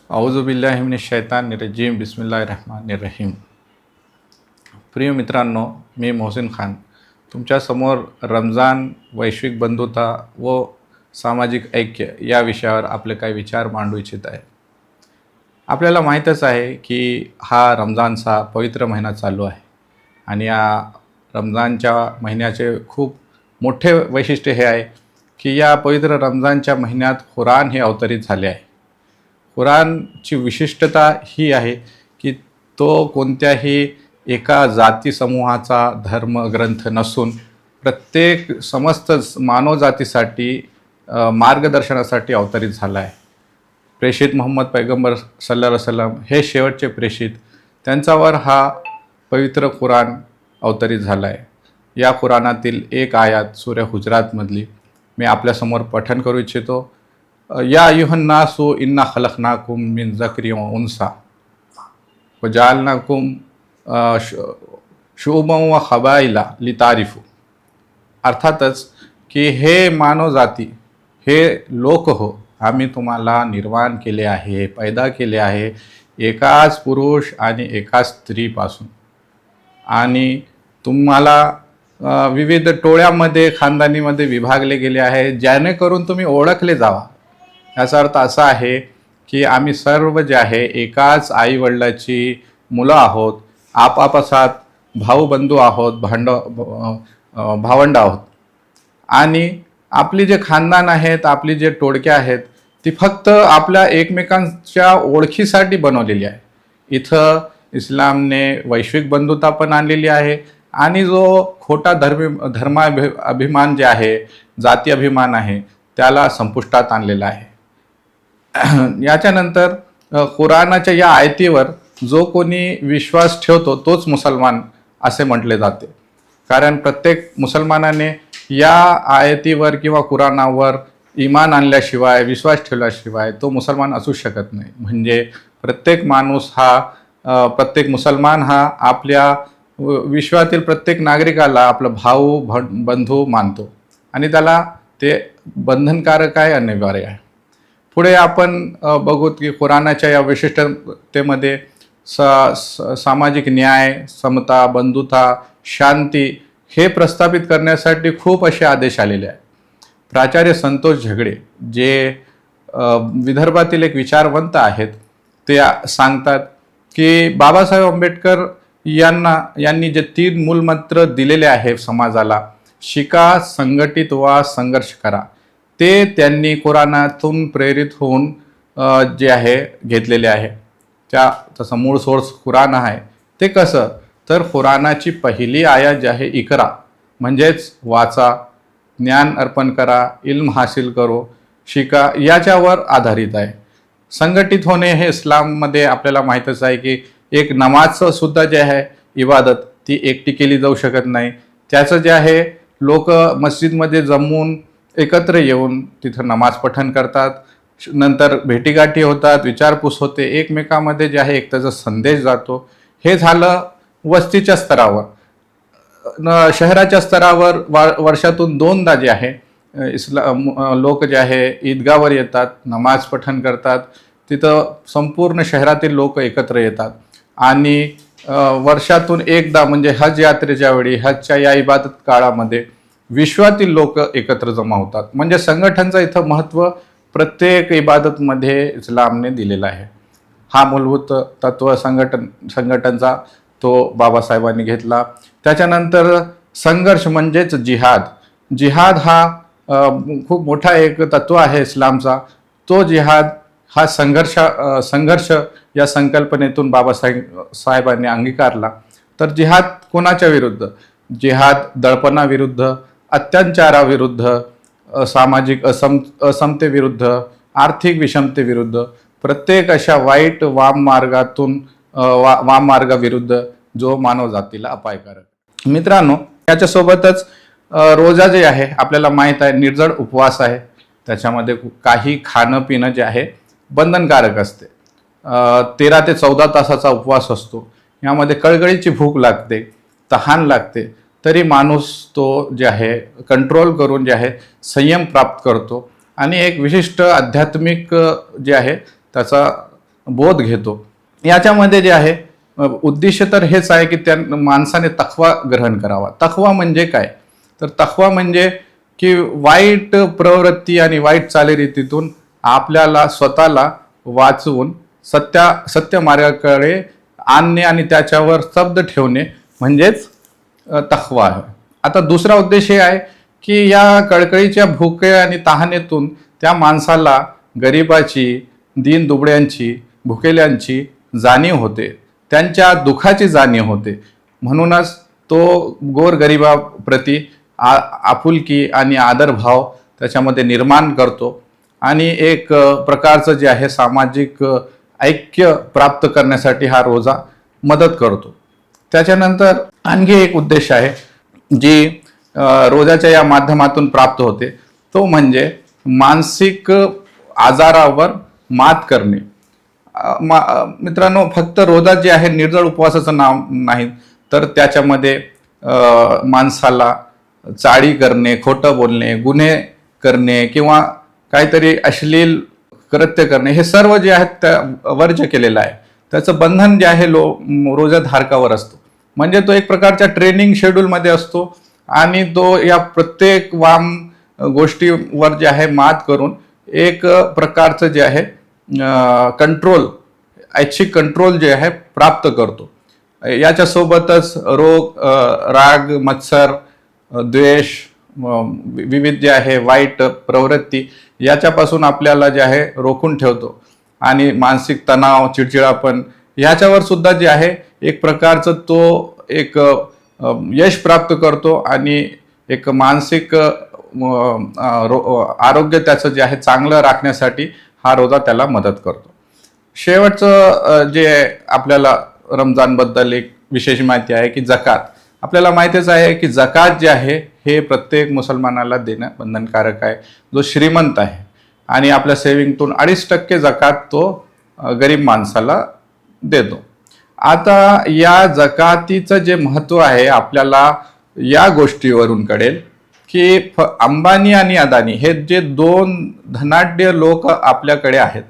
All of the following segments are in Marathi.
औजुबिल्लाहि मिनश्शैतानिर्रजीम बिस्मिल्लाहिर्रहमानिर्रहीम। प्रिय मित्रांनो, मी मोहसिन खान तुमच्यासमोर रमजान, वैश्विक बंधुता व सामाजिक ऐक्य या विषयावर आपले काही विचार मांडू इच्छित आहे। आपल्याला माहीतच आहे की हा रमजानचा पवित्र महिना चालू आहे आणि या रमजानच्या महिन्याचे खूप मोठे वैशिष्ट्य हे आहे की या पवित्र रमजानच्या महिन्यात कुराण हे अवतरित झाले आहे। कुराणची विशिष्टता ही आहे की तो कोणत्याही एका जाती समूहाचा धर्मग्रंथ नसून प्रत्येक समस्त मानवजातीसाठी मार्गदर्शनासाठी अवतरित झाला आहे। प्रेषित मोहम्मद पैगंबर सल्लल्लाहु अलैहि वसल्लम हे शेवटचे प्रेषित, त्यांच्यावर हा पवित्र कुराण अवतरित झाला आहे। या कुराणातील एक आयात सूर्य हुजरातमधली मी आपल्यासमोर पठण करू इच्छितो। या अय्युहन्नासु इन्ना खलकनाकुम मिन ज़करिन व उन्सा व जअलनाकुम शुअबन व क़बाइला लितारिफू। अर्थातच की हे मानवजाती, हे लोक हो, आम्ही तुम्हाला निर्माण केले आहे, पैदा केले आहे एकाच पुरुष आणि एकाच स्त्रीपासून, आणि तुम्हाला विविध टोळ्यामध्ये, खानदानीमध्ये विभागले गेले आहे जेणेकरून तुम्ही ओळखले जावा। याचा अर्थ असा आहे की आम्ही सर्व जे आहे एकाच आईवडिलाची मुलं आहोत, आपापसात भाऊबंधू आहोत, भावंड आहोत, आणि आपली जे खानदान आहेत, आपली जे टोळके आहेत ती फक्त आपल्या एकमेकांच्या ओळखीसाठी बनवलेली आहे। इथं इस्लामने वैश्विक बंधुता पण आणलेली आहे आणि जो खोटा धर्माभिमान जे आहे, जाती अभिमान आहे, त्याला संपुष्टात आणलेला आहे। याच्यानंतर कुराणाच्या या आयतीवर जो कोणी विश्वास ठेवतो तोच मुसलमान असे म्हटले जाते, कारण प्रत्येक मुसलमानाने या आयतीवर किंवा कुराणावर ईमान आणल्याशिवाय, विश्वास ठेवल्याशिवाय तो मुसलमान असू शकत नाही। म्हणजे प्रत्येक माणूस हा, प्रत्येक मुसलमान हा आपल्या विश्वातील प्रत्येक नागरिकाला आपला भाऊ बंधू मानतो आणि त्याला ते बंधनकारक आहे, अनिवार्य आहे। पुढे आपण बघू की कुराणाच्या या विशिष्टतेमध्ये सामाजिक न्याय, समता, बंधुता, शांती हे प्रस्थापित करण्यासाठी खूप असे आदेश आलेले आहेत। प्राचार्य संतोष झगडे, जे विदर्भातील एक विचारवंत आहेत, ते सांगतात की बाबासाहेब आंबेडकर यांनी जे 3 मूलमंत्र दिलेले आहे समाजाला, शिका, संघटित व्हा, संघर्ष करा, ते त्यांनी कुराणातून प्रेरित होऊन जे आहे घेतलेले आहे। त्याचा मूळ सोर्स कुराण आहे। ते कसं, तर कुराणाची पहिली आयत जी आहे, इकरा म्हणजेच वाचा, ज्ञान अर्पण करा, इल्म हासिल करो, शिका, याच्यावर आधारित आहे। संघटित होणे हे इस्लाममध्ये आपल्याला माहीतच आहे की एक नमाजचं सुद्धा जे आहे इबादत ती एकटी केली जाऊ शकत नाही। त्याचं जे आहे लोक मस्जिदमध्ये जमून एकत्र येऊन तिथं नमाज पठण करतात, नंतर भेटीगाठी होतात, विचारपूस होते, एकमेकांमध्ये जे आहे एक त्याचा संदेश जातो। हे झालं वस्तीच्या स्तरावर। शहराच्या स्तरावर वर्षातून 2दा जे आहे लोक जे आहे ईदगावर येतात, नमाज पठण करतात, तिथं संपूर्ण शहरातील लोक एकत्र येतात, आणि वर्षातून 1दा म्हणजे हज यात्रेच्या वेळी, हजच्या या इबादत काळामध्ये विश्वातील लोक एकत्र जमा होतात। म्हणजे संघटनाचं इथं महत्त्व प्रत्येक इबादतमध्ये इस्लामने दिलेला आहे। हा मूलभूत तत्व संघटनाचा तो बाबासाहेबांनी घेतला। त्याच्यानंतर संघर्ष म्हणजेच जिहाद। जिहाद हा खूप मोठा एक तत्व आहे इस्लामचा। तो जिहाद हा संघर्ष या संकल्पनेतून बाबासाहेबांनी अंगीकारला। तर जिहाद कोणाच्या विरुद्ध? जिहाद दडपणाविरुद्ध, अत्याचाराविरुद्ध, सामाजिक असमतेविरुद्ध, आर्थिक विषमतेविरुद्ध, प्रत्येक अशा वाईट वाममार्गाविरुद्ध जो मानवजातीला अपायकारक। मित्रांनो, याच्यासोबतच रोजा जे आहे आपल्याला माहीत आहे निर्जळ उपवास आहे। त्याच्यामध्ये काही खाणं पिणं जे आहे बंधनकारक असते। 13 ते 14 तासाचा उपवास असतो। यामध्ये कळकळीची भूक लागते, तहान लागते, तरी माणूस तो जे आहे कंट्रोल करून जे आहे संयम प्राप्त करतो आणि एक विशिष्ट आध्यात्मिक जे आहे त्याचा बोध घेतो. याच्यामध्ये जे आहे उद्दिष्ट तर हेच आहे की त्या माणसाने तकवा ग्रहण करावा. तकवा म्हणजे काय, तर तकवा म्हणजे की वाईट प्रवृत्ती आणि वाईट चालीरीतीतून आपल्याला स्वतःला वाचवून सत्य मार्गाकडे आणणे आणि त्याच्यावर शब्द ठेवणे म्हणजेच तकवा आहे. आता दुसरा उद्देश हे आहे की या कळकळीच्या भुके आणि तहानेतून त्या माणसाला गरिबाची, दीन दुबळ्यांची, भुकेल्यांची जाणीव होते, त्यांच्या दुःखाची जाणीव होते. म्हणूनच तो गोरगरिबाप्रती आपुलकी आणि आदरभाव त्याच्यामध्ये निर्माण करतो आणि एक प्रकारचं जे आहे सामाजिक ऐक्य प्राप्त करण्यासाठी हा रोजा मदत करतो. त्याच्यानंतर आणखी एक उद्देश आहे जी रोजाच्या या माध्यमातून प्राप्त होते, तो म्हणजे मानसिक आजारावर मात करणे. मित्रांनो, फक्त रोजा जे आहे निर्जळ उपवासाचं नाव नाही, तर त्याच्यामध्ये माणसाला चाळी करणे, खोटं बोलणे, गुन्हे करणे किंवा काहीतरी अश्लील कृत्य करणे हे सर्व जे आहेत त्या वर्ज्य केलेलं आहे. त्याचं बंधन जे आहे रोजाधारकावर असतो. म्हणजे तो एक प्रकारच्या ट्रेनिंग शेड्यूलमध्ये असतो आणि तो या प्रत्येक वाम गोष्टीवर जे आहे मात करून एक प्रकारचं जे आहे कंट्रोल, ऐच्छिक कंट्रोल जे आहे प्राप्त करतो. याच्यासोबतच रोग, राग, मत्सर, द्वेष, विविध जे आहे वाईट प्रवृत्ती याच्यापासून आपल्याला जे आहे रोखून ठेवतो आणि मानसिक तणाव, चिडचिडापण ह्याच्यावर सुद्धा जे आहे एक प्रकारचं तो एक यश प्राप्त करतो आणि एक मानसिक आरोग्य त्याचं जे आहे चांगलं राखण्यासाठी हा रोजा त्याला मदत करतो. शेवटचं जे आपल्याला रमजानबद्दल एक विशेष माहिती आहे की जकात. आपल्याला माहितीच आहे की जकात जे आहे हे प्रत्येक मुसलमानाला देणं बंधनकारक आहे. जो श्रीमंत आहे आणि आपल्या सेविंगतून 2.5% जकात तो गरीब माणसाला देतो. आता या जकातीचं जे महत्त्व आहे आपल्याला या गोष्टीवरून कळेल की अंबानी आणि अदानी हे जे 2 धनाढ्य लोक आपल्याकडे आहेत,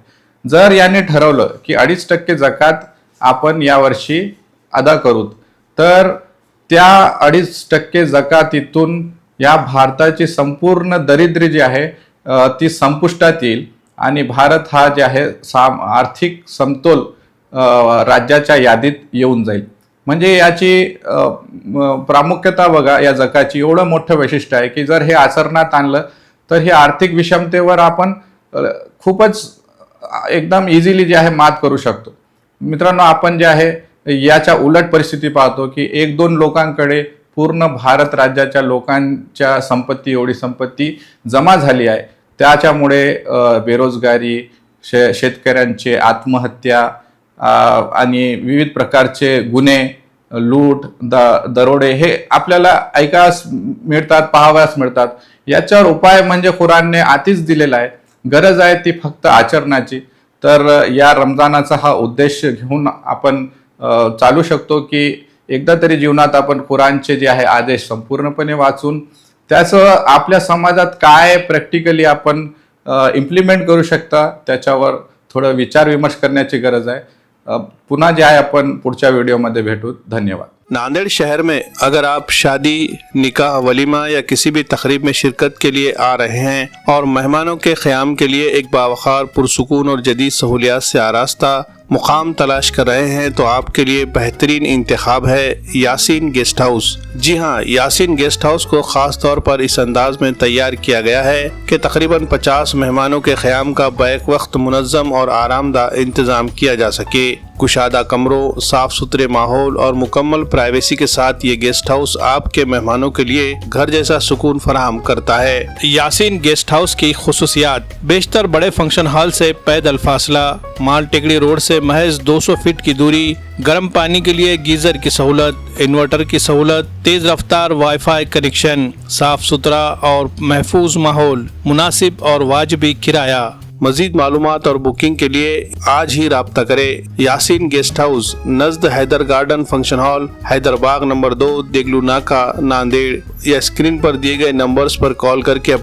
जर याने ठरवलं की 2.5% जकात आपण यावर्षी अदा करू, तर त्या 2.5% जकातीतून या भारताची संपूर्ण दरिद्री जी आहे ती संपुष्टात येईल आणि भारत हा जे आहे आर्थिक समतोल राज्याच्या यादीत येऊन जाईल. म्हणजे याची प्रामुख्यता बघा, या जकाची एवढं मोठं वैशिष्ट्य आहे की जर हे आचरणात आणलं तर हे आर्थिक विषमतेवर आपण खूपच एकदम इझिली जे आहे मात करू शकतो. मित्रांनो, आपण जे आहे याच्या उलट परिस्थिती पाहतो की 1-2 लोकांकडे पूर्ण भारत राज्याच्या लोकांच्या संपत्ती, एवढी संपत्ती जमा झाली आहे. त्याच्यामुळे बेरोजगारी, शेतकऱ्यांचे आत्महत्या आणि विविध प्रकारचे गुन्हे, लूट, दरोडे हे आपल्याला ऐकास मिळतात, पाहाव्यास मिळतात. याच्यावर उपाय म्हणजे कुरानने आधीच दिलेला आहे. गरज आहे ती फक्त आचरणाची. तर या रमजानाचा हा उद्देश घेऊन आपण चालू शकतो की एकदा तरी जीवनात आपण कुरानचे जे आहे आदेश संपूर्णपणे वाचून त्याचं आपल्या समाजात काय प्रॅक्टिकली आपण इम्प्लिमेंट करू शकता त्याच्यावर थोडं विचार विमर्श करण्याची गरज आहे. पुन्हा जे आहे आपण पुढच्या व्हिडिओमध्ये भेटू. धन्यवाद. नांदेड़ शहर में अगर आप शादी, निकाह, वलीमा या किसी भी तकरीब में शिरकत के लिए आ रहे हैं और मेहमानों के क़याम के लिए एक बावखार, पुरसुकून और जदीद सहूलियात से आरास्ता मुकाम तलाश कर रहे हैं तो आपके लिए बेहतरीन इंतखाब है यासीन गेस्ट हाउस. जी हाँ, यासीन गेस्ट हाउस को ख़ास तौर पर इस अंदाज में तैयार किया गया है कि तकरीबन 50 मेहमानों के क़याम का बैक वक्त मुनज़्ज़म और आरामदाह इंतज़ाम किया जा सके. कुशादा कमरों, साफ सुथरे माहौल और मुकम्मल प्राइवेसी के साथ ये गेस्ट हाउस आपके मेहमानों के लिए घर जैसा सुकून फराहम करता है. यासीन गेस्ट हाउस की खुसूसियात: बेशतर बड़े फंक्शन हॉल से पैदल फासला, माल टेकड़ी रोड से महज 200 फीट की दूरी, गर्म पानी के लिए गीजर की सहूलत, इन्वर्टर की सहूलत, तेज रफ्तार वाईफाई कनेक्शन, साफ सुथरा और महफूज माहौल, मुनासिब और वाजिबी किराया. मजीद मालूमात और बुकिंग के लिए आज ही राब्ता करें. यासीन गेस्ट हाउस, नज़द Haider garden function hall, Haiderbagh number 2, Deglur नाका, नांदेड़. या स्क्रीन पर दिए गए नंबर्स पर कॉल करके